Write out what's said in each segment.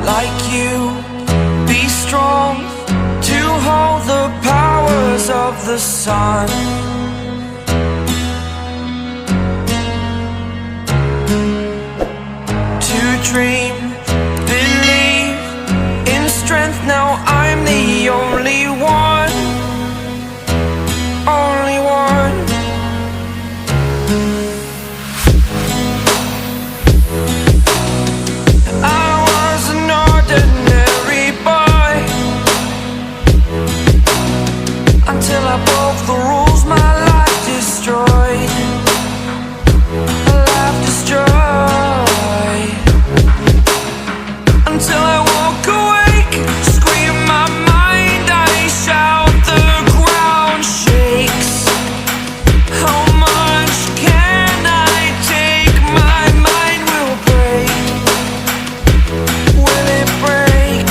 like you. Be strong to hold the powers of the sun. To dream, believe in strength. Now I'm the only one, only one. I was an ordinary boy until I broke the rules. My life destroyed, a life destroyed. Until I walk awake, scream my mind, I shout, the ground shakes. How much can I take? My mind will break. Will it break?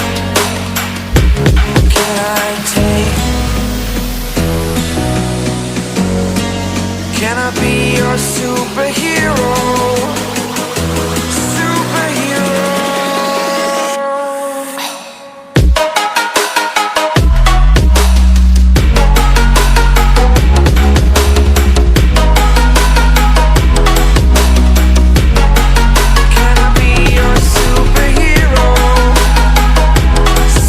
Can I take? Can I be your superhero? Superhero. Can I be your superhero?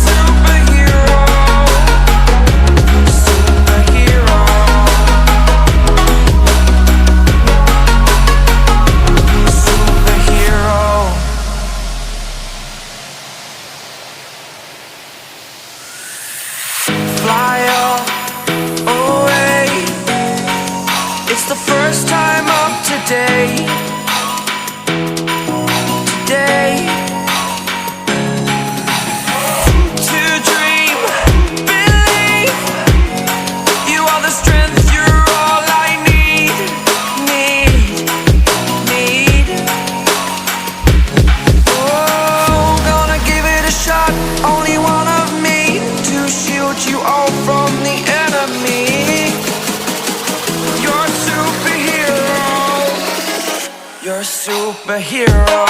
Superhero. Superhero. Superhero. Fly away. It's the first time of today. Today. To dream, believe. You are the strength, you're all I need. Need. Oh, gonna give it a shot. Only one of me to shield you all from the enemy. You're a superhero. You're a superhero.